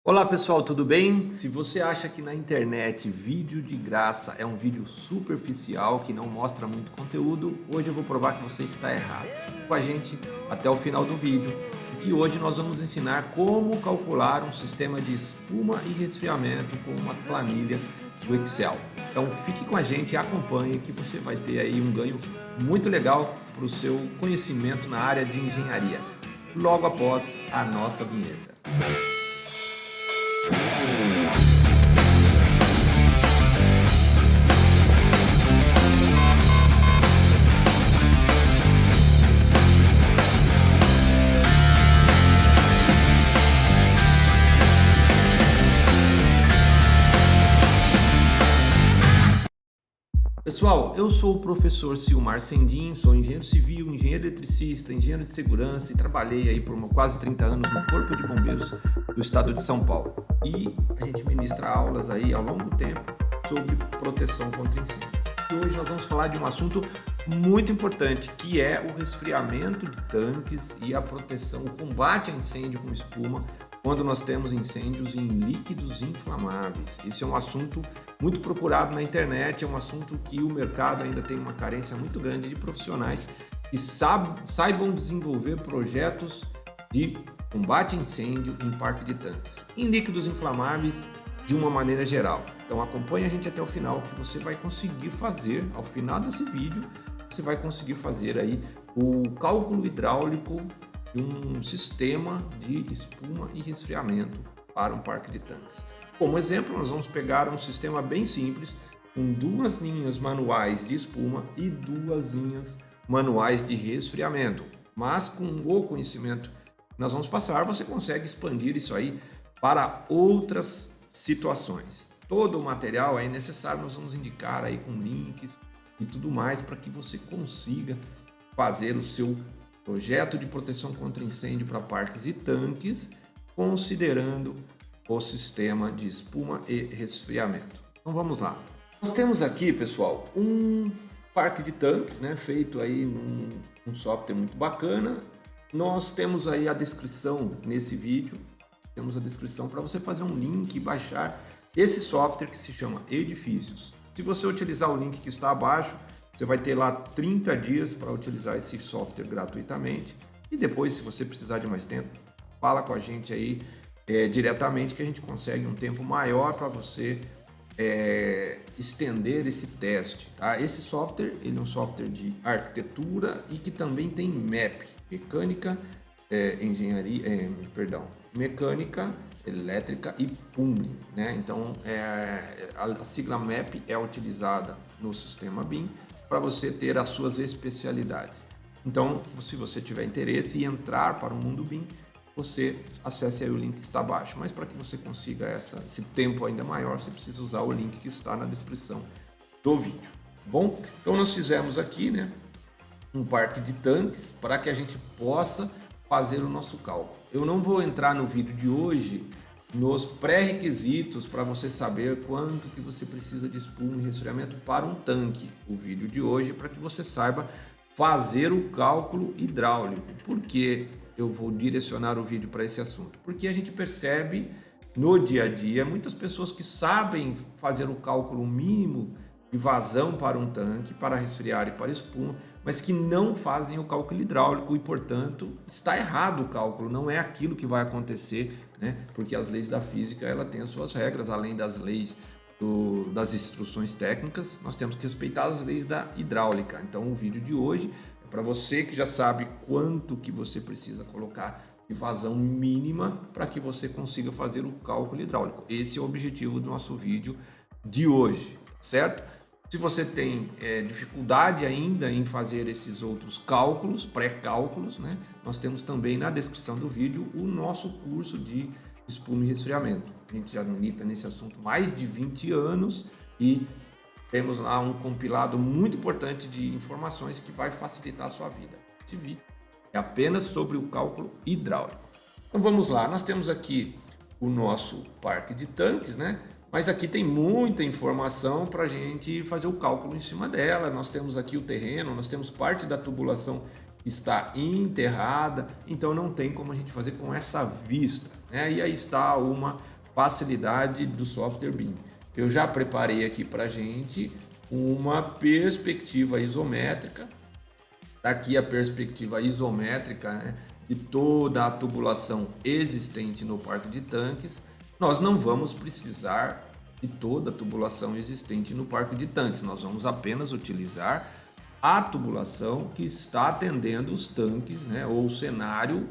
Olá pessoal, tudo bem? Se você acha que na internet vídeo de graça é um vídeo superficial que não mostra muito conteúdo, hoje eu vou provar que você está errado. Fique com a gente até o final do vídeo, que hoje nós vamos ensinar como calcular um sistema de espuma e resfriamento com uma planilha do Excel. Então fique com a gente e acompanhe que você vai ter aí um ganho muito legal para o seu conhecimento na área de engenharia, logo após a nossa vinheta. Pessoal, eu sou o professor Silmar Sendim, sou engenheiro civil, engenheiro eletricista, engenheiro de segurança e trabalhei aí por quase 30 anos no Corpo de Bombeiros do Estado de São Paulo. E a gente ministra aulas aí ao longo do tempo sobre proteção contra incêndio. E hoje nós vamos falar de um assunto muito importante, que é o resfriamento de tanques e a proteção, o combate a incêndio com espuma, quando nós temos incêndios em líquidos inflamáveis. Esse é um assunto muito procurado na internet, é um assunto que o mercado ainda tem uma carência muito grande de profissionais que saibam desenvolver projetos de combate a incêndio em parque de tanques, em líquidos inflamáveis de uma maneira geral. Então acompanhe a gente até o final que você vai conseguir fazer, ao final desse vídeo, você vai conseguir fazer aí o cálculo hidráulico de um sistema de espuma e resfriamento para um parque de tanques. Como exemplo, nós vamos pegar um sistema bem simples, com duas linhas manuais de espuma e duas linhas manuais de resfriamento. Mas com o conhecimento que nós vamos passar, você consegue expandir isso aí para outras situações. Todo o material é necessário, nós vamos indicar aí com links e tudo mais para que você consiga fazer o seu projeto de proteção contra incêndio para parques e tanques, considerando o sistema de espuma e resfriamento. Então vamos lá. Nós temos aqui, pessoal, um parque de tanques, né, feito aí num software muito bacana. Nós temos aí a descrição nesse vídeo, temos a descrição para você fazer um link e baixar esse software que se chama Edifícios. Se você utilizar o link que está abaixo, você vai ter lá 30 dias para utilizar esse software gratuitamente. E depois, se você precisar de mais tempo, fala com a gente aí diretamente que a gente consegue um tempo maior para você estender esse teste. Tá? Esse software ele é um software de arquitetura e que também tem MEP, mecânica, mecânica, elétrica e plumbing. Né? Então, a sigla MEP é utilizada no sistema BIM para você ter as suas especialidades. Então, se você tiver interesse em entrar para o mundo BIM, você acesse aí o link que está abaixo. Mas para que você consiga esse tempo ainda maior, você precisa usar o link que está na descrição do vídeo. Bom, então nós fizemos aqui, né, um parque de tanques para que a gente possa fazer o nosso cálculo. Eu não vou entrar no vídeo de hoje nos pré-requisitos para você saber quanto que você precisa de espuma e resfriamento para um tanque. O vídeo de hoje é para que você saiba fazer o cálculo hidráulico. Por que eu vou direcionar o vídeo para esse assunto? Porque a gente percebe no dia a dia muitas pessoas que sabem fazer o cálculo mínimo de vazão para um tanque, para resfriar e para espuma, mas que não fazem o cálculo hidráulico e, portanto, está errado o cálculo, não é aquilo que vai acontecer, né? Porque as leis da física ela tem as suas regras, além das leis das instruções técnicas, nós temos que respeitar as leis da hidráulica. Então o vídeo de hoje é para você que já sabe quanto que você precisa colocar de vazão mínima para que você consiga fazer o cálculo hidráulico. Esse é o objetivo do nosso vídeo de hoje, certo? Se você tem dificuldade ainda em fazer esses outros cálculos, pré-cálculos, né? Nós temos também na descrição do vídeo o nosso curso de espuma e resfriamento. A gente já milita nesse assunto mais de 20 anos e temos lá um compilado muito importante de informações que vai facilitar a sua vida. Esse vídeo é apenas sobre o cálculo hidráulico. Então vamos lá, nós temos aqui o nosso parque de tanques, né? Mas aqui tem muita informação para a gente fazer o cálculo em cima dela. Nós temos aqui o terreno, nós temos parte da tubulação que está enterrada, então não tem como a gente fazer com essa vista, né? E aí está uma facilidade do software BIM. Eu já preparei aqui para a gente uma perspectiva isométrica. Aqui a perspectiva isométrica, né, de toda a tubulação existente no parque de tanques. Nós não vamos precisar de toda a tubulação existente no parque de tanques. Nós vamos apenas utilizar a tubulação que está atendendo os tanques, né, ou o cenário,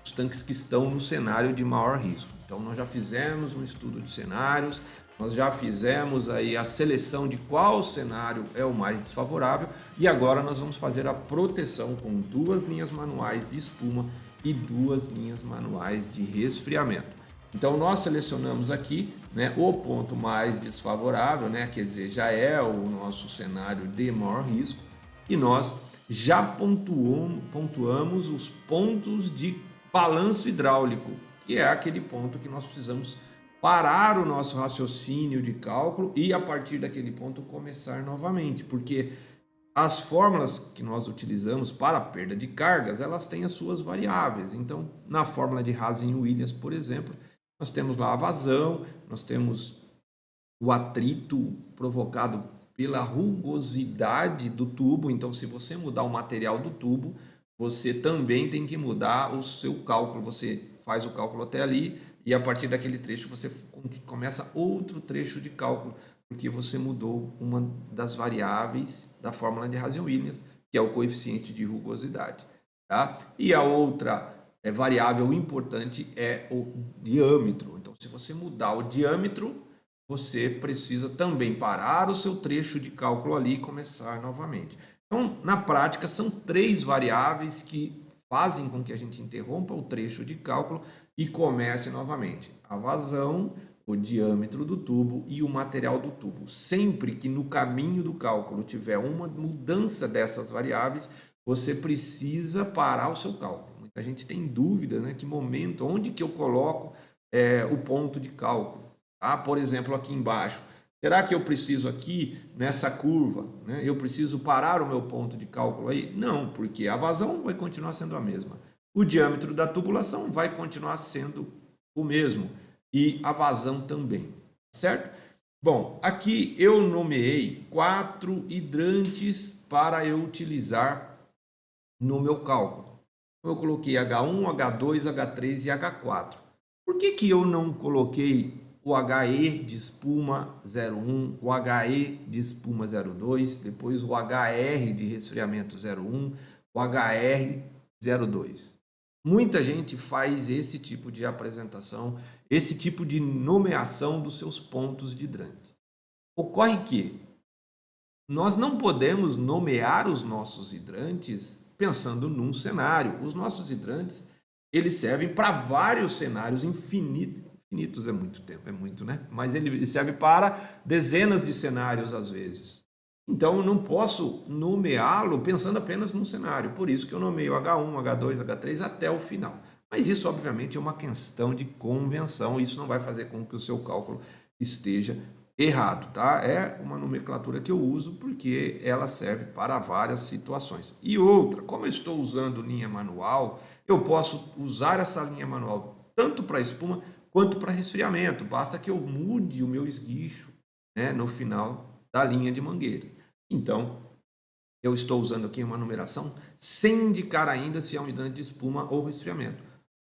os tanques que estão no cenário de maior risco. Então nós já fizemos um estudo de cenários, nós já fizemos aí a seleção de qual cenário é o mais desfavorável e agora nós vamos fazer a proteção com 2 linhas manuais de espuma e 2 linhas manuais de resfriamento. Então nós selecionamos aqui, né, o ponto mais desfavorável, né, quer dizer, já é o nosso cenário de maior risco e nós já pontuamos os pontos de balanço hidráulico, que é aquele ponto que nós precisamos parar o nosso raciocínio de cálculo e a partir daquele ponto começar novamente, porque as fórmulas que nós utilizamos para a perda de cargas, elas têm as suas variáveis. Então, na fórmula de Hazen-Williams, por exemplo, nós temos lá a vazão, nós temos o atrito provocado pela rugosidade do tubo. Então, se você mudar o material do tubo, você também tem que mudar o seu cálculo. Você faz o cálculo até ali e a partir daquele trecho você começa outro trecho de cálculo, porque você mudou uma das variáveis da fórmula de Hazen-Williams, que é o coeficiente de rugosidade. Tá? E a outra variável importante é o diâmetro. Então, se você mudar o diâmetro, você precisa também parar o seu trecho de cálculo ali e começar novamente. Então, na prática, são 3 variáveis que fazem com que a gente interrompa o trecho de cálculo e comece novamente. A vazão, o diâmetro do tubo e o material do tubo. Sempre que no caminho do cálculo tiver uma mudança dessas variáveis, você precisa parar o seu cálculo. Muita gente tem dúvida, né? Que momento, onde que eu coloco o ponto de cálculo? Tá? Por exemplo, aqui embaixo. Será que eu preciso aqui, nessa curva, né? Eu preciso parar o meu ponto de cálculo aí? Não, porque a vazão vai continuar sendo a mesma. O diâmetro da tubulação vai continuar sendo o mesmo. E a vazão também, certo? Bom, aqui eu nomeei 4 hidrantes para eu utilizar no meu cálculo. Eu coloquei H1, H2, H3 e H4. Por que que eu não coloquei o HE de espuma 01, o HE de espuma 02, depois o HR de resfriamento 01, o HR 02? Muita gente faz esse tipo de apresentação, esse tipo de nomeação dos seus pontos de hidrantes. Ocorre que nós não podemos nomear os nossos hidrantes pensando num cenário. Os nossos hidrantes, eles servem para vários cenários infinitos, é muito tempo, é muito, né? Mas ele serve para dezenas de cenários às vezes. Então, eu não posso nomeá-lo pensando apenas num cenário. Por isso que eu nomeio H1, H2, H3 até o final. Mas isso, obviamente, é uma questão de convenção. Isso não vai fazer com que o seu cálculo esteja errado, tá? É uma nomenclatura que eu uso porque ela serve para várias situações. E outra, como eu estou usando linha manual, eu posso usar essa linha manual tanto para espuma quanto para resfriamento. Basta que eu mude o meu esguicho, né, no final da linha de mangueiras. Então, eu estou usando aqui uma numeração sem indicar ainda se é um hidrante de espuma ou resfriamento.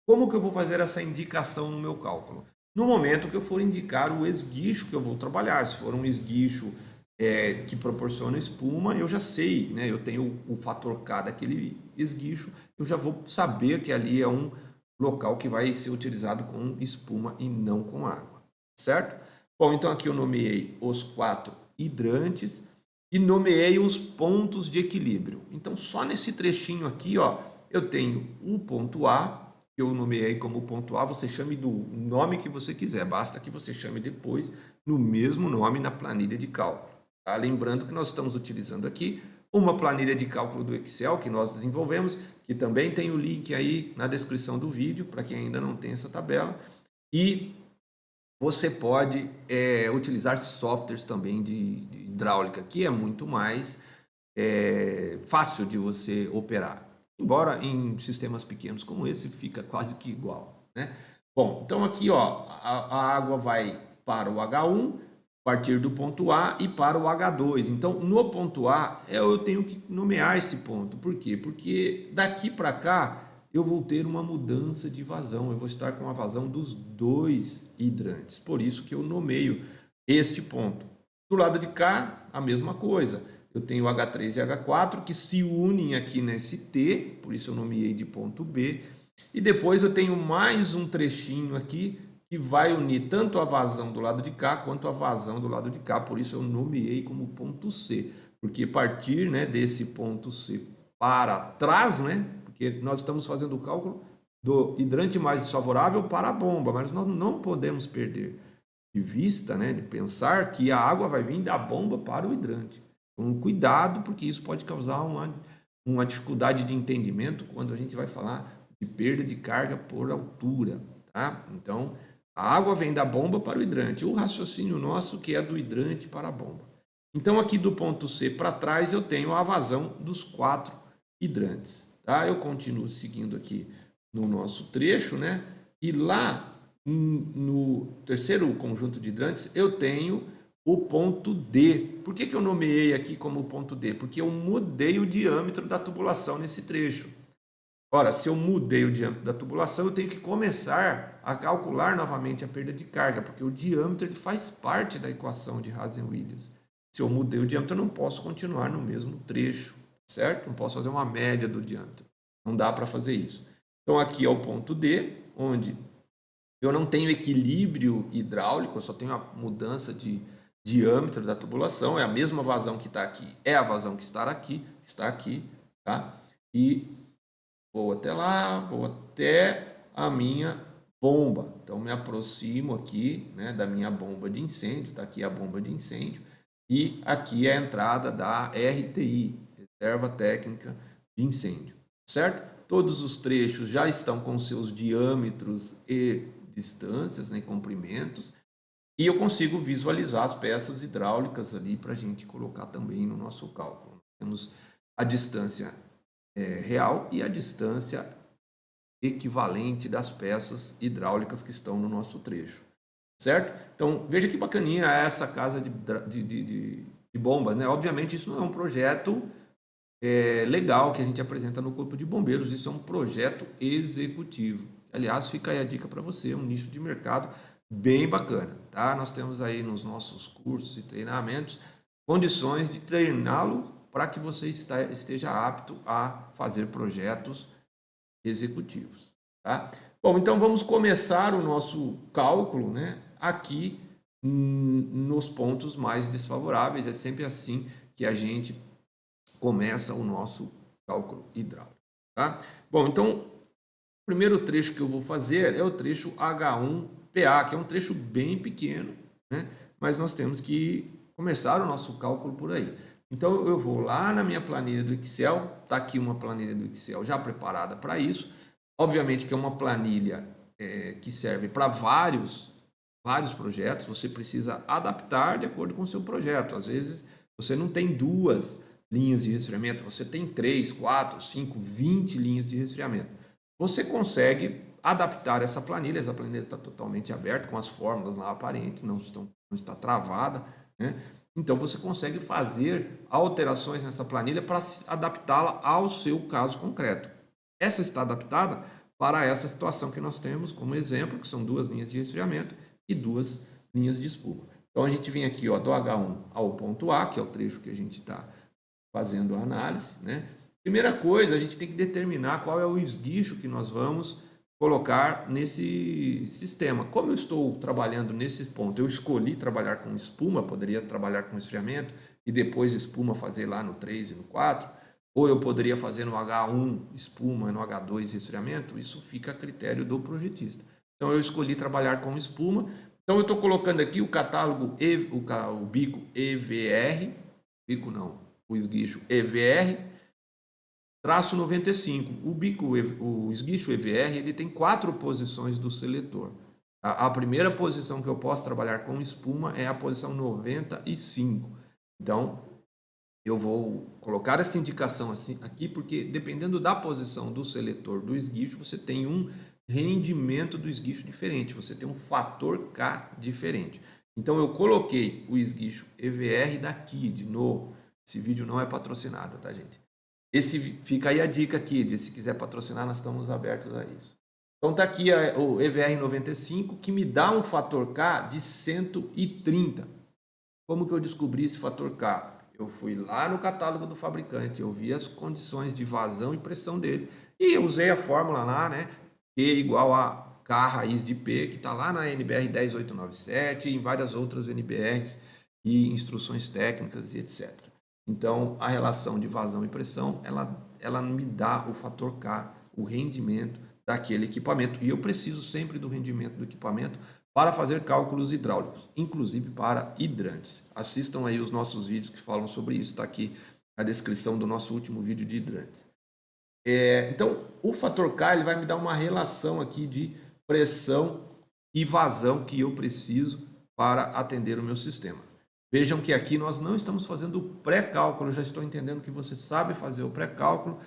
Como que eu vou fazer essa indicação no meu cálculo? No momento que eu for indicar o esguicho que eu vou trabalhar, se for um esguicho que proporciona espuma, eu já sei, né? Eu tenho o fator K daquele esguicho, eu já vou saber que ali é um local que vai ser utilizado com espuma e não com água, certo? Bom, então aqui eu nomeei os 4 hidrantes e nomeei os pontos de equilíbrio. Então, só nesse trechinho aqui, ó, eu tenho um ponto A, que eu nomeei como ponto A, você chame do nome que você quiser, basta que você chame depois no mesmo nome na planilha de cálculo. Tá? Lembrando que nós estamos utilizando aqui uma planilha de cálculo do Excel que nós desenvolvemos, que também tem o link aí na descrição do vídeo, para quem ainda não tem essa tabela, e você pode utilizar softwares também de hidráulica, que é muito mais fácil de você operar. Embora em sistemas pequenos como esse fica quase que igual, né? Bom, então aqui ó, a água vai para o H1, a partir do ponto A e para o H2. Então no ponto A eu tenho que nomear esse ponto. Por quê? Porque daqui para cá eu vou ter uma mudança de vazão. Eu vou estar com a vazão dos dois hidrantes. Por isso que eu nomeio este ponto. Do lado de cá, a mesma coisa. Eu tenho H3 e H4 que se unem aqui nesse T, por isso eu nomeei de ponto B. E depois eu tenho mais um trechinho aqui que vai unir tanto a vazão do lado de cá quanto a vazão do lado de cá. Por isso eu nomeei como ponto C. Porque partir, né, desse ponto C para trás, né, porque nós estamos fazendo o cálculo do hidrante mais desfavorável para a bomba, mas nós não podemos perder de vista, né, de pensar que a água vai vir da bomba para o hidrante. Então, cuidado, porque isso pode causar uma dificuldade de entendimento quando a gente vai falar de perda de carga por altura. Tá? Então, a água vem da bomba para o hidrante. O raciocínio nosso que é do hidrante para a bomba. Então, aqui do ponto C para trás, eu tenho a vazão dos 4 hidrantes. Tá? Eu continuo seguindo aqui no nosso trecho, né? E lá no terceiro conjunto de hidrantes, eu tenho o ponto D. Por que eu nomeei aqui como ponto D? Porque eu mudei o diâmetro da tubulação nesse trecho. Ora, se eu mudei o diâmetro da tubulação, eu tenho que começar a calcular novamente a perda de carga, porque o diâmetro ele faz parte da equação de Hazen-Williams. Se eu mudei o diâmetro, eu não posso continuar no mesmo trecho, certo? Não posso fazer uma média do diâmetro. Não dá para fazer isso. Então, aqui é o ponto D, onde eu não tenho equilíbrio hidráulico, eu só tenho a mudança de diâmetro da tubulação, é a mesma vazão que está aqui, é a vazão que está aqui, tá? E vou até lá, vou até a minha bomba. Então, me aproximo aqui, né, da minha bomba de incêndio, está aqui a bomba de incêndio, e aqui é a entrada da RTI, Reserva Técnica de Incêndio, certo? Todos os trechos já estão com seus diâmetros e distâncias, né, comprimentos, e eu consigo visualizar as peças hidráulicas ali para a gente colocar também no nosso cálculo. Temos a distância real e a distância equivalente das peças hidráulicas que estão no nosso trecho, certo? Então, veja que bacaninha essa casa de bombas, né? Obviamente, isso não é um projeto legal que a gente apresenta no Corpo de Bombeiros, isso é um projeto executivo. Aliás, fica aí a dica para você, um nicho de mercado bem bacana, tá? Nós temos aí nos nossos cursos e treinamentos condições de treiná-lo para que você esteja apto a fazer projetos executivos, tá? Bom, então vamos começar o nosso cálculo, né, aqui nos pontos mais desfavoráveis. É sempre assim que a gente começa o nosso cálculo hidráulico, tá? Bom, então o primeiro trecho que eu vou fazer é o trecho H1PA, que é um trecho bem pequeno, né? Mas nós temos que começar o nosso cálculo por aí. Então eu vou lá na minha planilha do Excel, está aqui uma planilha do Excel já preparada para isso. Obviamente que é uma planilha que serve para vários projetos, você precisa adaptar de acordo com o seu projeto. Às vezes você não tem 2 linhas de resfriamento, você tem 3, 4, 5, 20 linhas de resfriamento. Você consegue adaptar essa planilha está totalmente aberta, com as fórmulas lá aparentes, não está travada, né? Então você consegue fazer alterações nessa planilha para adaptá-la ao seu caso concreto. Essa está adaptada para essa situação que nós temos como exemplo, que são 2 linhas de resfriamento e 2 linhas de espuma. Então a gente vem aqui ó, do H1 ao ponto A, que é o trecho que a gente está fazendo a análise, né? Primeira coisa, a gente tem que determinar qual é o esguicho que nós vamos colocar nesse sistema. Como eu estou trabalhando nesse ponto, eu escolhi trabalhar com espuma, poderia trabalhar com esfriamento e depois espuma fazer lá no 3 e no 4, ou eu poderia fazer no H1 espuma, no H2 resfriamento, isso fica a critério do projetista. Então eu escolhi trabalhar com espuma, então eu estou colocando aqui o catálogo, o bico EVR, bico não, o esguicho EVR, traço 95. O esguicho EVR ele tem 4 posições do seletor. A primeira posição que eu posso trabalhar com espuma é a posição 95. Então, eu vou colocar essa indicação assim aqui, porque dependendo da posição do seletor do esguicho, você tem um rendimento do esguicho diferente, você tem um fator K diferente. Então eu coloquei o esguicho EVR da KID esse vídeo não é patrocinado, tá, gente? Fica aí a dica, KID, se quiser patrocinar, nós estamos abertos a isso. Então tá aqui o EVR 95, que me dá um fator K de 130. Como que eu descobri esse fator K? Eu fui lá no catálogo do fabricante, eu vi as condições de vazão e pressão dele, e eu usei a fórmula lá, né? Q igual a K raiz de P, que está lá na NBR 10897 e em várias outras NBRs e instruções técnicas e etc. Então, a relação de vazão e pressão, ela me dá o fator K, o rendimento daquele equipamento. E eu preciso sempre do rendimento do equipamento para fazer cálculos hidráulicos, inclusive para hidrantes. Assistam aí os nossos vídeos que falam sobre isso, está aqui a descrição do nosso último vídeo de hidrantes. Então, o fator K ele vai me dar uma relação aqui de pressão e vazão que eu preciso para atender o meu sistema. Vejam que aqui nós não estamos fazendo o pré-cálculo, já estou entendendo que você sabe fazer o pré-cálculo.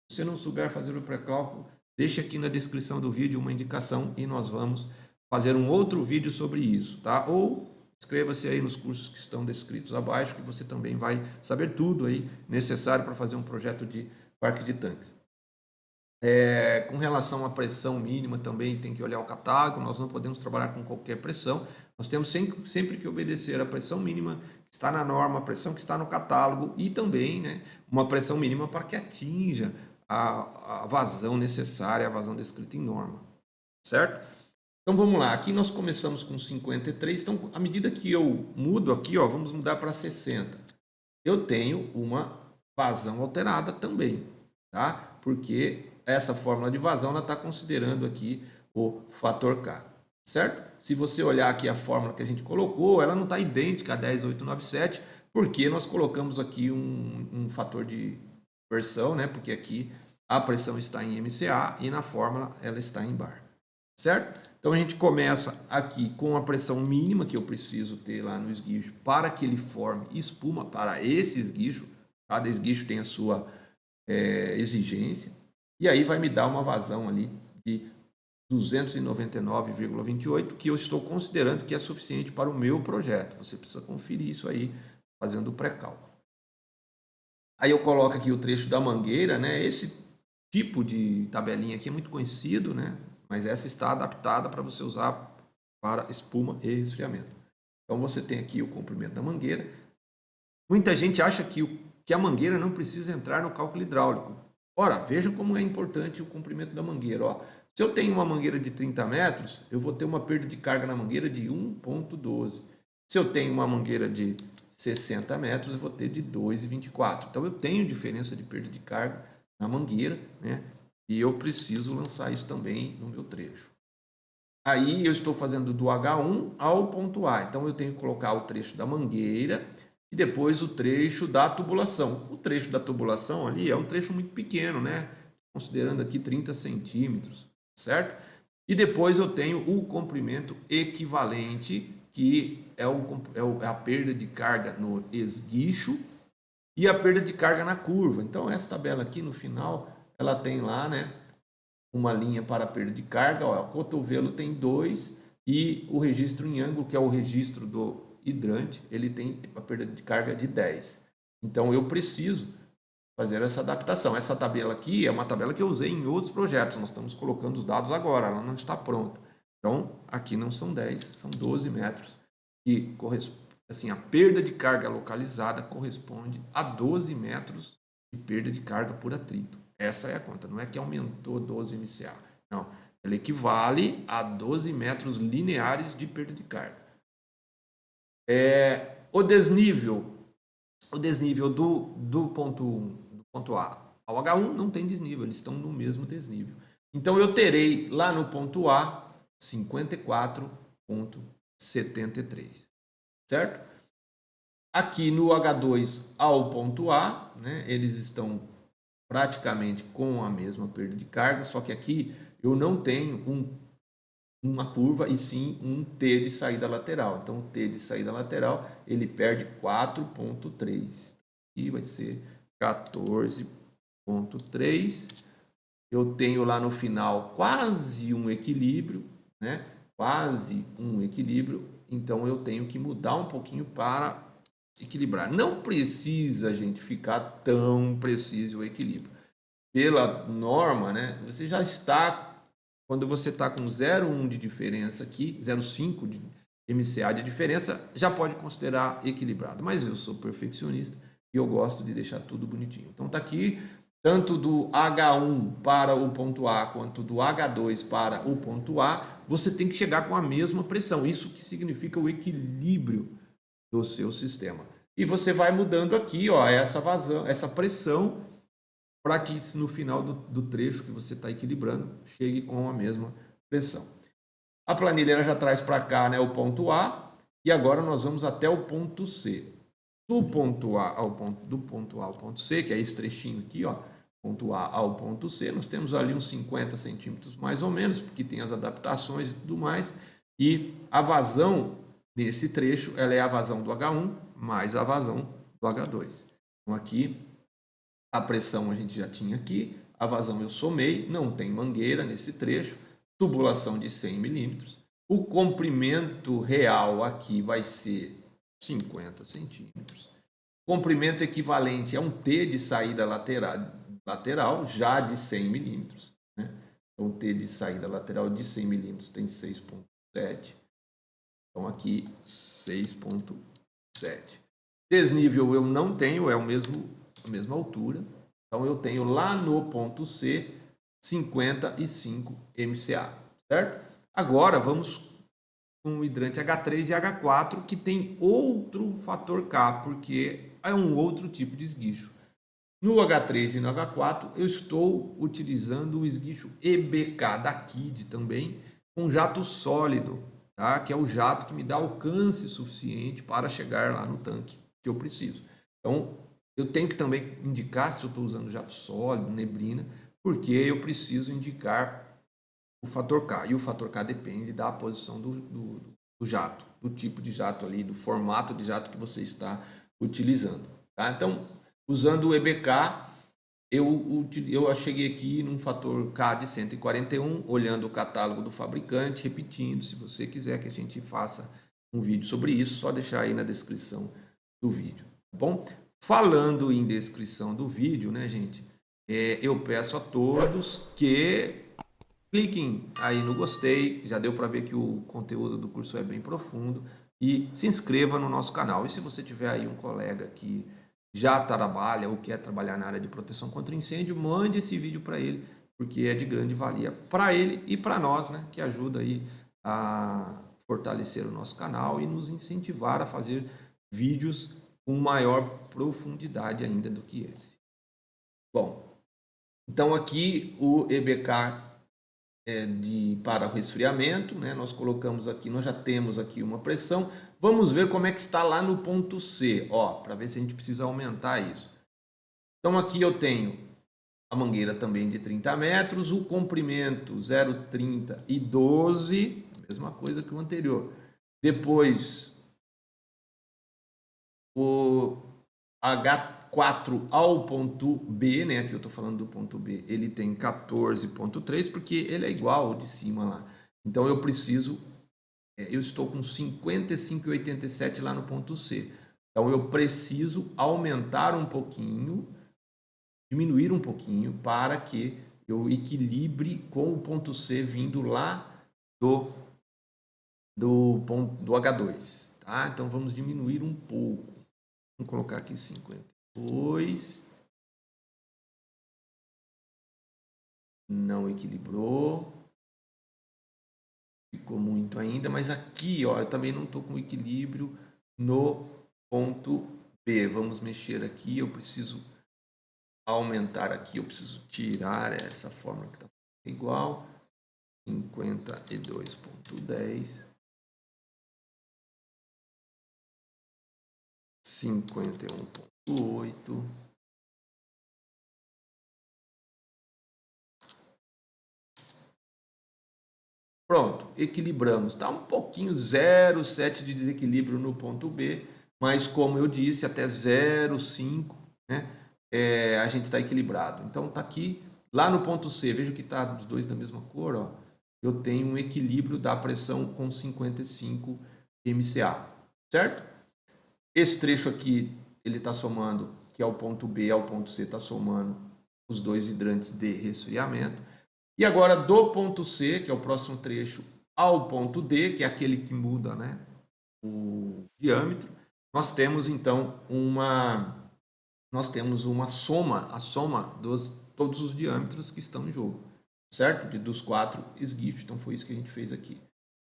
Se você não souber fazer o pré-cálculo, deixe aqui na descrição do vídeo uma indicação e nós vamos fazer um outro vídeo sobre isso, tá? Ou inscreva-se aí nos cursos que estão descritos abaixo, que você também vai saber tudo aí necessário para fazer um projeto de parque de tanques. Com relação à pressão mínima também tem que olhar o catálogo, nós não podemos trabalhar com qualquer pressão, nós temos sempre que obedecer a pressão mínima que está na norma, a pressão que está no catálogo e também, né, uma pressão mínima para que atinja a vazão necessária, a vazão descrita em norma, certo? Então vamos lá, aqui nós começamos com 53, então à medida que eu mudo aqui, ó, vamos mudar para 60, eu tenho uma vazão alterada também, tá? Porque essa fórmula de vazão está considerando aqui o fator K, certo? Se você olhar aqui a fórmula que a gente colocou, ela não está idêntica a 10897, porque nós colocamos aqui um fator de conversão, né? Porque aqui a pressão está em MCA e na fórmula ela está em bar, certo? Então a gente começa aqui com a pressão mínima que eu preciso ter lá no esguicho para que ele forme espuma para esse esguicho. Cada esguicho tem a sua exigência. E aí vai me dar uma vazão ali de 299,28, que eu estou considerando que é suficiente para o meu projeto. Você precisa conferir isso aí fazendo o pré-cálculo. Aí eu coloco aqui o trecho da mangueira, né? Esse tipo de tabelinha aqui é muito conhecido, né? Mas essa está adaptada para você usar para espuma e resfriamento. Então você tem aqui o comprimento da mangueira. Muita gente acha que a mangueira não precisa entrar no cálculo hidráulico. Ora, veja como é importante o comprimento da mangueira. Ó, se eu tenho uma mangueira de 30 metros, eu vou ter uma perda de carga na mangueira de 1,12. Se eu tenho uma mangueira de 60 metros, eu vou ter de 2,24. Então eu tenho diferença de perda de carga na mangueira, né? E eu preciso lançar isso também no meu trecho. Aí eu estou fazendo do H1 ao ponto A. Então eu tenho que colocar o trecho da mangueira e depois o trecho da tubulação. O trecho da tubulação ali é um trecho muito pequeno, né? Considerando aqui 30 centímetros, certo? E depois eu tenho o comprimento equivalente, que é a perda de carga no esguicho e a perda de carga na curva. Então essa tabela aqui no final, ela tem lá, né, uma linha para perda de carga. Ó, o cotovelo tem 2 e o registro em ângulo, que é o registro do hidrante, ele tem a perda de carga de 10. Então eu preciso fazer essa adaptação. Essa tabela aqui é uma tabela que eu usei em outros projetos. Nós estamos colocando os dados agora, ela não está pronta. Então aqui não são 10, são 12 metros. E assim, a perda de carga localizada corresponde a 12 metros de perda de carga por atrito. Essa é a conta, não é que aumentou 12 MCA. Não, ela equivale a 12 metros lineares de perda de carga. O desnível do ponto 1, do ponto A ao H1 não tem desnível, eles estão no mesmo desnível. Então eu terei lá no ponto A 54,73, certo? Aqui no H2 ao ponto A, né, eles estão praticamente com a mesma perda de carga, só que aqui eu não tenho uma curva e sim um T de saída lateral. Então, o T de saída lateral, ele perde 4,3. E vai ser 14,3 eu tenho lá no final quase um equilíbrio, né? Quase um equilíbrio, então eu tenho que mudar um pouquinho para equilibrar. Não precisa, gente, ficar tão preciso o equilíbrio. Pela norma, né? Você já está, quando você está com 0,1 de diferença aqui, 0,5 de MCA de diferença, já pode considerar equilibrado. Mas eu sou perfeccionista e eu gosto de deixar tudo bonitinho. Então tá aqui, tanto do H1 para o ponto A quanto do H2 para o ponto A, você tem que chegar com a mesma pressão. Isso que significa o equilíbrio do seu sistema. E você vai mudando aqui, ó, essa vazão, essa pressão, para que no final do trecho que você está equilibrando, chegue com a mesma pressão. A planilha ela já traz para cá, né, o ponto A, e agora nós vamos até o ponto C. Do ponto A ao ponto C, que é esse trechinho aqui, ó, ponto A ao ponto C, nós temos ali uns 50 centímetros mais ou menos, porque tem as adaptações e tudo mais, e a vazão desse trecho, ela é a vazão do H1 mais a vazão do H2. Então aqui, a pressão a gente já tinha aqui, a vazão eu somei, não tem mangueira nesse trecho, tubulação de 100 milímetros. O comprimento real aqui vai ser 50 centímetros. Comprimento equivalente é um T de saída lateral já de 100 milímetros. Né? Então, T de saída lateral de 100 milímetros tem 6,7. Então, aqui 6,7. Desnível eu não tenho, é a mesma altura. Então, eu tenho lá no ponto C 55 MCA, certo? Agora, vamos com o hidrante H3 e H4, que tem outro fator K, porque é um outro tipo de esguicho. No H3 e no H4, eu estou utilizando o esguicho EBK da KID também, com jato sólido, tá? Que é o jato que me dá alcance suficiente para chegar lá no tanque que eu preciso. Então, eu tenho que também indicar se eu estou usando jato sólido, neblina, porque eu preciso indicar o fator K. E o fator K depende da posição do jato, do tipo de jato ali, do formato de jato que você está utilizando. Tá? Então, usando o EBK, eu cheguei aqui num fator K de 141, olhando o catálogo do fabricante, repetindo. Se você quiser que a gente faça um vídeo sobre isso, só deixar aí na descrição do vídeo. Tá bom? Falando em descrição do vídeo, né, gente? Eu peço a todos que cliquem aí no gostei, já deu para ver que o conteúdo do curso é bem profundo, e se inscreva no nosso canal. E se você tiver aí um colega que já trabalha ou quer trabalhar na área de proteção contra incêndio, mande esse vídeo para ele, porque é de grande valia para ele e para nós, né, que ajuda aí a fortalecer o nosso canal e nos incentivar a fazer vídeos com maior profundidade ainda do que esse. Bom, então aqui o EBK para o resfriamento, né? Nós colocamos aqui, nós já temos aqui uma pressão. Vamos ver como é que está lá no ponto C, ó, para ver se a gente precisa aumentar isso. Então aqui eu tenho a mangueira também de 30 metros, o comprimento 0,30 e 12, mesma coisa que o anterior. Depois o H4 ao ponto B, né? Aqui eu estou falando do ponto B, ele tem 14,3, porque ele é igual ao de cima lá. Então eu preciso, eu estou com 55,87 lá no ponto C. Então eu preciso aumentar um pouquinho, diminuir um pouquinho, para que eu equilibre com o ponto C vindo lá do H2. Tá? Então vamos diminuir um pouco. Vamos colocar aqui 52. Não equilibrou. Ficou muito ainda, mas aqui, ó, eu também não estou com equilíbrio no ponto B. Vamos mexer aqui, eu preciso aumentar aqui, eu preciso tirar essa fórmula que está igual. 52,10. 51,8. Pronto, equilibramos. Está um pouquinho 0,7 de desequilíbrio no ponto B, mas como eu disse, até 0,5, né, a gente está equilibrado. Então está aqui, Lá no ponto C, veja que está os dois da mesma cor, ó, eu tenho um equilíbrio da pressão com 55 MCA, certo? Esse trecho aqui, ele está somando, que é o ponto B ao ponto C, está somando os dois hidrantes de resfriamento. E agora, do ponto C, que é o próximo trecho, ao ponto D, que é aquele que muda, né, o diâmetro, nós temos então uma soma, a soma dos todos os diâmetros que estão em jogo, certo? Dos 4 esguichos. Então foi isso que a gente fez aqui,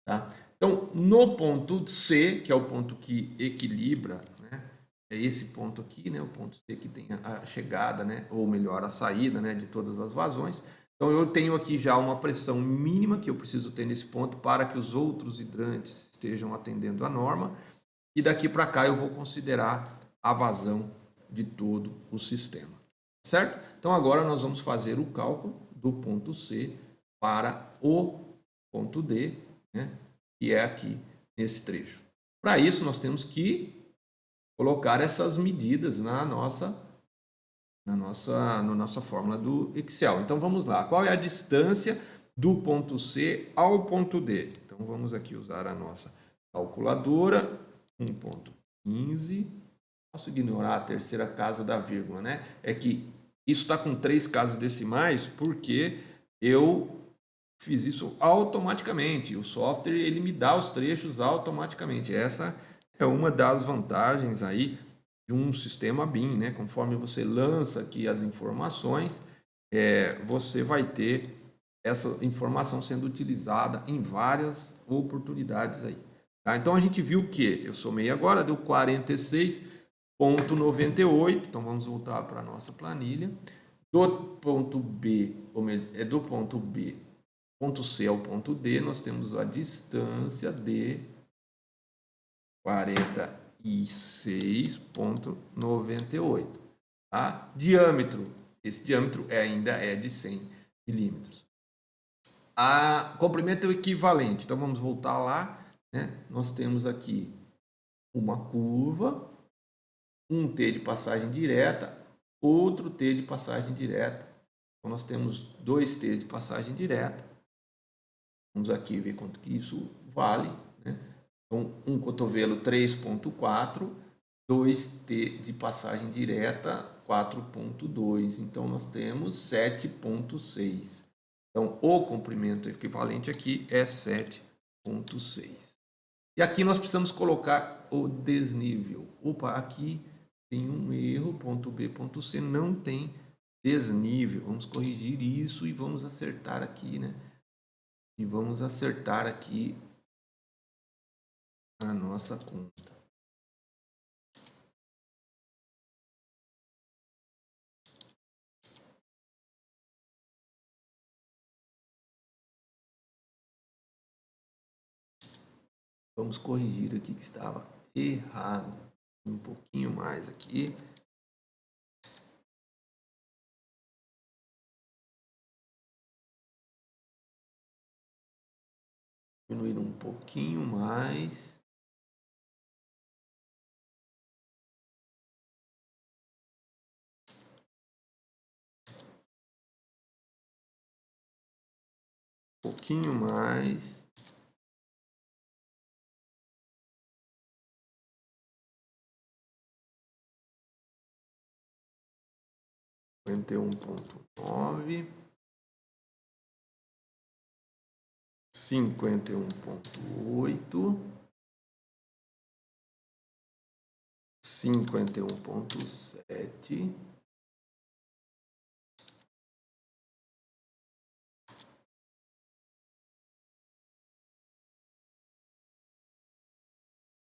tá? Então, no ponto C, que é o ponto que equilibra, né? É esse ponto aqui, né? O ponto C que tem a chegada, né? Ou melhor, a saída, né? De todas as vazões. Então, eu tenho aqui já uma pressão mínima que eu preciso ter nesse ponto para que os outros hidrantes estejam atendendo a norma. E daqui para cá eu vou considerar a vazão de todo o sistema, certo? Então, agora nós vamos fazer o cálculo do ponto C para o ponto D, né? Que é aqui nesse trecho. Para isso, nós temos que colocar essas medidas na nossa fórmula do Excel. Então, vamos lá. Qual é a distância do ponto C ao ponto D? Então, vamos aqui usar a nossa calculadora. 1.15. Posso ignorar a terceira casa da vírgula, né? É que isso está com 3 casas decimais porque eu fiz isso automaticamente. O software, ele me dá os trechos automaticamente. Essa é uma das vantagens aí de um sistema BIM, né? Conforme você lança aqui as informações, você vai ter essa informação sendo utilizada em várias oportunidades aí. Tá? Então a gente viu que eu somei agora, deu 46,98. Então vamos voltar para a nossa planilha. Do ponto B, ou melhor, do ponto B, ponto C ao ponto D, nós temos a distância de 46,98. Tá? Diâmetro, esse diâmetro ainda é de 100 milímetros. Comprimento equivalente, então vamos voltar lá, né? Nós temos aqui uma curva, um T de passagem direta, outro T de passagem direta. Então nós temos 2 T de passagem direta. Vamos aqui ver quanto que isso vale, né? Então, um cotovelo 3,4, 2T de passagem direta 4,2. Então, nós temos 7,6. Então, o comprimento equivalente aqui é 7,6. E aqui nós precisamos colocar o desnível. Opa, aqui tem um erro, ponto B, ponto C, não tem desnível. Vamos corrigir isso e vamos acertar aqui, né? E vamos acertar aqui a nossa conta. Vamos corrigir aqui que estava errado. Um pouquinho mais aqui. Diminuir um pouquinho mais. Um pouquinho mais. Cinquenta e 51,9. 51,8. 51,7.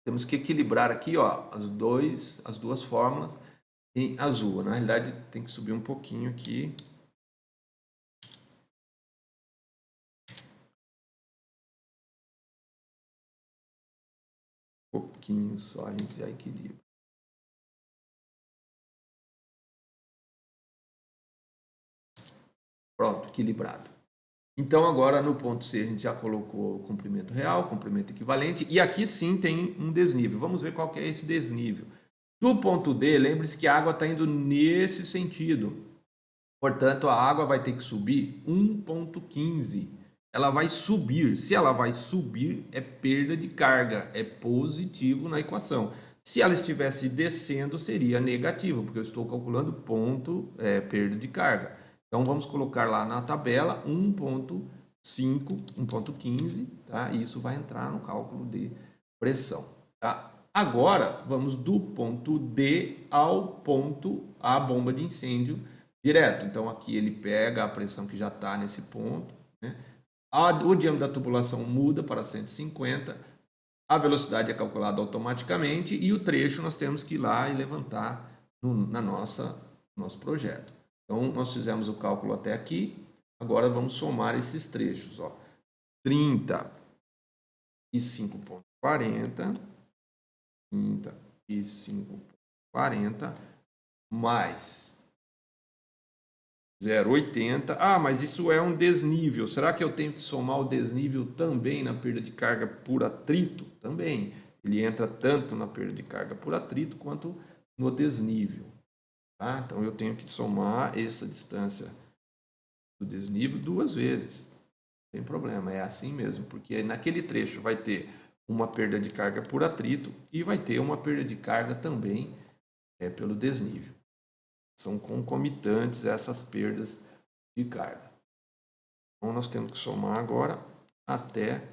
Temos que equilibrar aqui, ó, as duas fórmulas em azul. Na realidade, tem que subir um pouquinho aqui. Um pouquinho só, a gente já equilibra. Pronto, equilibrado. Então, agora no ponto C a gente já colocou o comprimento real, comprimento equivalente, e aqui sim tem um desnível. Vamos ver qual que é esse desnível. Do ponto D, lembre-se que a água está indo nesse sentido. Portanto, a água vai ter que subir 1,15. Ela vai subir. Se ela vai subir, é perda de carga, é positivo na equação. Se ela estivesse descendo, seria negativo, porque eu estou calculando perda de carga. Então, vamos colocar lá na tabela 1,5, 1,15, tá? E isso vai entrar no cálculo de pressão, tá? Agora, vamos do ponto D ao ponto A, bomba de incêndio, direto. Então, aqui ele pega a pressão que já está nesse ponto, né? O diâmetro da tubulação muda para 150, a velocidade é calculada automaticamente e o trecho nós temos que ir lá e levantar na nosso projeto. Então, nós fizemos o cálculo até aqui, agora vamos somar esses trechos. 35,40, 35,40 mais 0,80. Mas isso é um desnível. Será que eu tenho que somar o desnível também na perda de carga por atrito? Também. Ele entra tanto na perda de carga por atrito quanto no desnível. Tá? Então, eu tenho que somar essa distância do desnível 2 vezes. Não tem problema, é assim mesmo. Porque naquele trecho vai ter uma perda de carga por atrito e vai ter uma perda de carga também pelo desnível. São concomitantes essas perdas de carga. Então, nós temos que somar agora até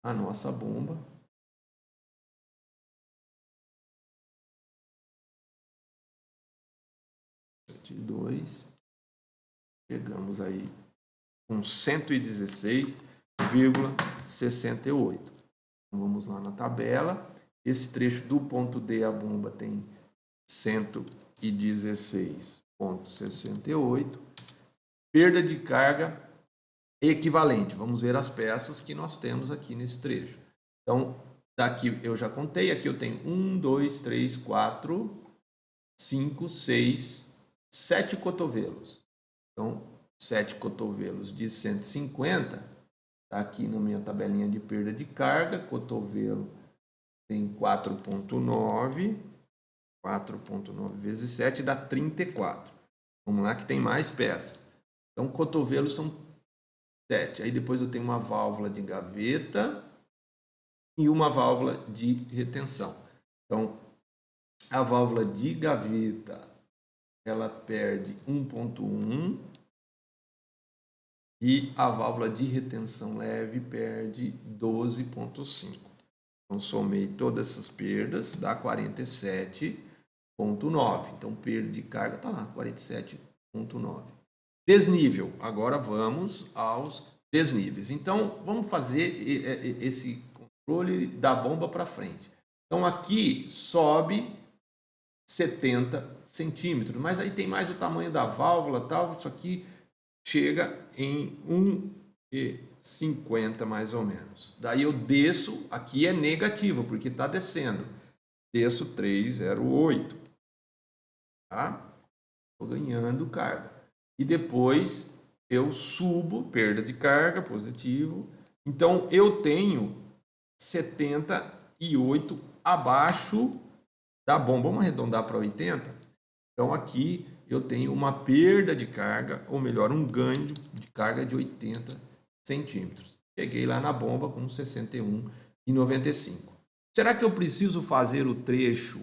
a nossa bomba. Chegamos aí com 116,68. Então, vamos lá na tabela. Esse trecho do ponto D à bomba tem 116,68. Perda de carga equivalente. Vamos ver as peças que nós temos aqui nesse trecho. Então, daqui eu já contei. Aqui eu tenho 1, 2, 3, 4, 5, 6, 7 cotovelos. Então, 7 cotovelos de 150. Está aqui na minha tabelinha de perda de carga. Cotovelo tem 4,9. 4,9 vezes 7 dá 34. Vamos lá que tem mais peças. Então, cotovelos são 7. Aí depois eu tenho uma válvula de gaveta e uma válvula de retenção. Então, a válvula de gaveta, ela perde 1,1 e a válvula de retenção leve perde 12,5. Então, somei todas essas perdas, dá 47,9. Então, perda de carga está lá, 47,9. Desnível. Agora vamos aos desníveis. Então, vamos fazer esse controle da bomba para frente. Então, aqui sobe 70 centímetros, mas aí tem mais o tamanho da válvula, tal. Isso aqui chega em 1,50 mais ou menos. Daí eu desço, aqui é negativo, porque está descendo. Desço 3,08. Tá? Estou ganhando carga. E depois eu subo, perda de carga, positivo. Então eu tenho 78 abaixo da bomba. Vamos arredondar para 80. Então aqui eu tenho uma perda de carga, ou melhor, um ganho de carga de 80 centímetros. Cheguei lá na bomba com 61,95. Será que eu preciso fazer o trecho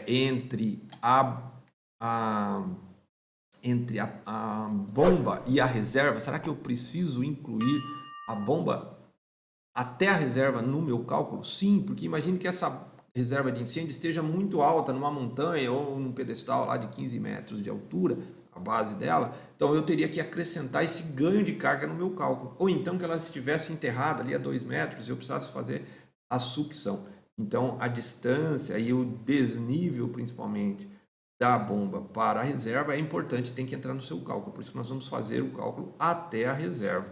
entre a bomba e a reserva? Será que eu preciso incluir a bomba até a reserva no meu cálculo? Sim, porque imagine que essa reserva de incêndio esteja muito alta, numa montanha ou num pedestal lá de 15 metros de altura, a base dela. Então eu teria que acrescentar esse ganho de carga no meu cálculo. Ou então que ela estivesse enterrada ali a 2 metros e eu precisasse fazer a sucção. Então a distância e o desnível, principalmente, da bomba para a reserva é importante, tem que entrar no seu cálculo. Por isso que nós vamos fazer o cálculo até a reserva,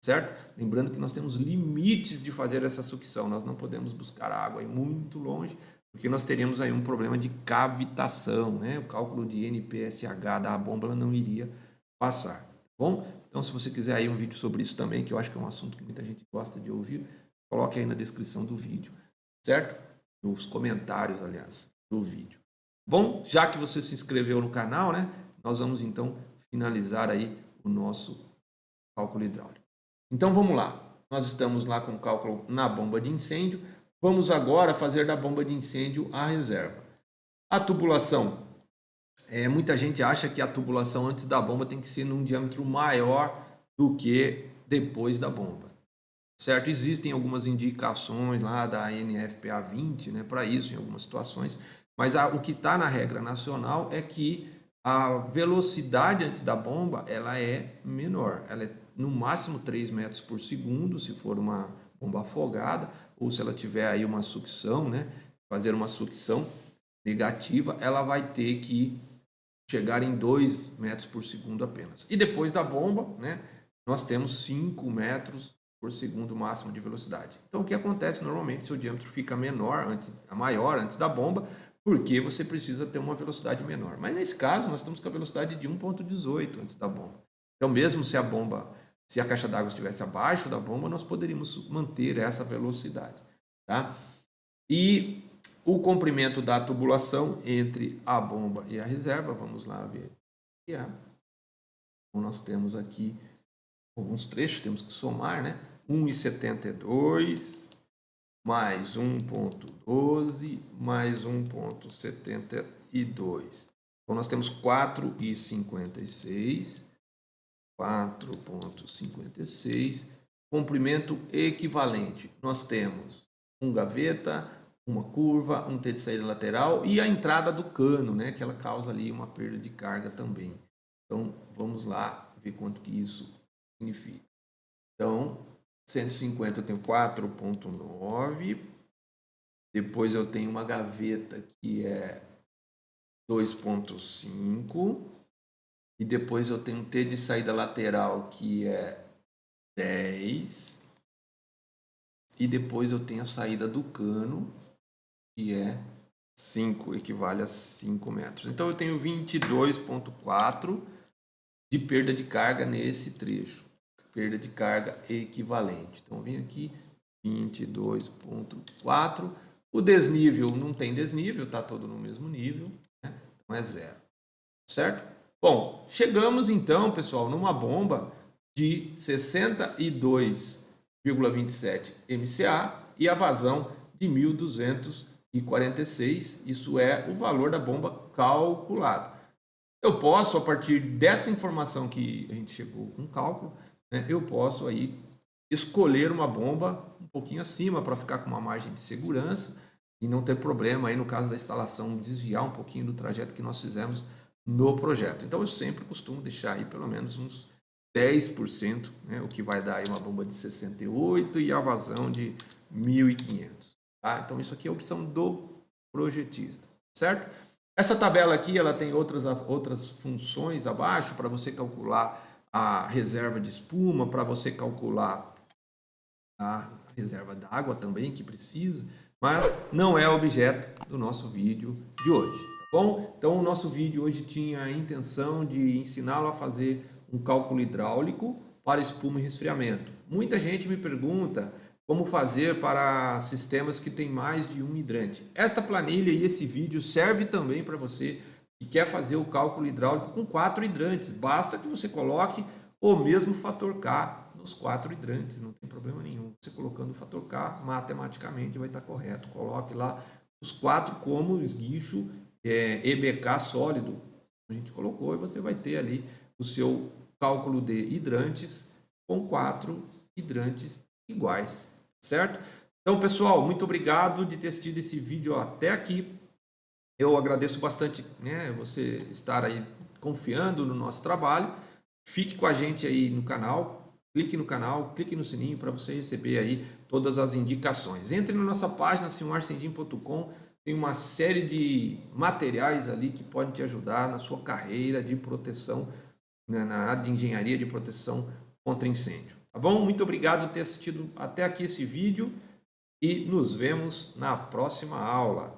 certo? Lembrando que nós temos limites de fazer essa sucção. Nós não podemos buscar água aí muito longe, porque nós teríamos aí um problema de cavitação, né? O cálculo de NPSH da bomba ela não iria passar, tá bom? Então, se você quiser aí um vídeo sobre isso também, que eu acho que é um assunto que muita gente gosta de ouvir, coloque aí na descrição do vídeo, certo? Nos comentários, aliás, do vídeo. Bom, já que você se inscreveu no canal, né? Nós vamos então finalizar aí o nosso cálculo hidráulico. Então vamos lá, nós estamos lá com o cálculo na bomba de incêndio, vamos agora fazer da bomba de incêndio a reserva. A tubulação, muita gente acha que a tubulação antes da bomba tem que ser num diâmetro maior do que depois da bomba, certo? Existem algumas indicações lá da NFPA 20, né, para isso em algumas situações, mas o que está na regra nacional é que a velocidade antes da bomba ela é menor, ela é no máximo 3 metros por segundo, se for uma bomba afogada, ou se ela tiver aí uma sucção, né, fazer uma sucção negativa, ela vai ter que chegar em 2 metros por segundo apenas. E depois da bomba, né, nós temos 5 metros por segundo máximo de velocidade. Então, o que acontece normalmente, seu diâmetro fica maior antes da bomba, porque você precisa ter uma velocidade menor. Mas nesse caso, nós estamos com a velocidade de 1,18 antes da bomba. Então, mesmo se a caixa d'água estivesse abaixo da bomba, nós poderíamos manter essa velocidade, tá? E o comprimento da tubulação entre a bomba e a reserva, vamos lá ver. Então, nós temos aqui alguns trechos, temos que somar, né? 1,72 mais 1,12 mais 1,72. Então, nós temos 4,56. 4,56. Comprimento equivalente. Nós temos um gaveta, uma curva, um T de saída lateral e a entrada do cano, né? Que ela causa ali uma perda de carga também. Então, vamos lá ver quanto que isso significa. Então, 150 eu tenho 4,9. Depois eu tenho uma gaveta que é 2,5. E depois eu tenho um T de saída lateral que é 10. E depois eu tenho a saída do cano que é 5, equivale a 5 metros. Então eu tenho 22,4 de perda de carga nesse trecho. Perda de carga equivalente. Então vem aqui 22,4. O desnível não tem desnível, está todo no mesmo nível, né? Então é 0. Certo? Bom, chegamos então, pessoal, numa bomba de 62,27 MCA e a vazão de 1.246. Isso é o valor da bomba calculado. Eu posso, a partir dessa informação que a gente chegou com cálculo, né, eu posso aí escolher uma bomba um pouquinho acima para ficar com uma margem de segurança e não ter problema aí no caso da instalação, desviar um pouquinho do trajeto que nós fizemos no projeto. Então eu sempre costumo deixar aí pelo menos uns 10%, né, o que vai dar aí uma bomba de 68 e a vazão de 1.500. Tá? Então isso aqui é a opção do projetista, certo? Essa tabela aqui ela tem outras funções abaixo para você calcular a reserva de espuma, para você calcular a reserva d'água também que precisa, mas não é objeto do nosso vídeo de hoje, tá bom? Então o nosso vídeo hoje tinha a intenção de ensiná-lo a fazer um cálculo hidráulico para espuma e resfriamento. Muita gente me pergunta como fazer para sistemas que têm mais de um hidrante. Esta planilha e esse vídeo serve também para você que quer fazer o cálculo hidráulico com 4 hidrantes. Basta que você coloque o mesmo fator K nos 4 hidrantes, não tem problema nenhum. Você colocando o fator K, matematicamente vai estar correto. Coloque lá os 4 como esguicho EBK sólido. A gente colocou e você vai ter ali o seu cálculo de hidrantes com 4 hidrantes iguais, certo? Então, pessoal, muito obrigado de ter assistido esse vídeo até aqui. Eu agradeço bastante, né, você estar aí confiando no nosso trabalho. Fique com a gente aí no canal, clique no sininho para você receber aí todas as indicações. Entre na nossa página silmarcendim.com, tem uma série de materiais ali que podem te ajudar na sua carreira de proteção, né, na área de engenharia de proteção contra incêndio. Tá bom? Muito obrigado por ter assistido até aqui esse vídeo e nos vemos na próxima aula.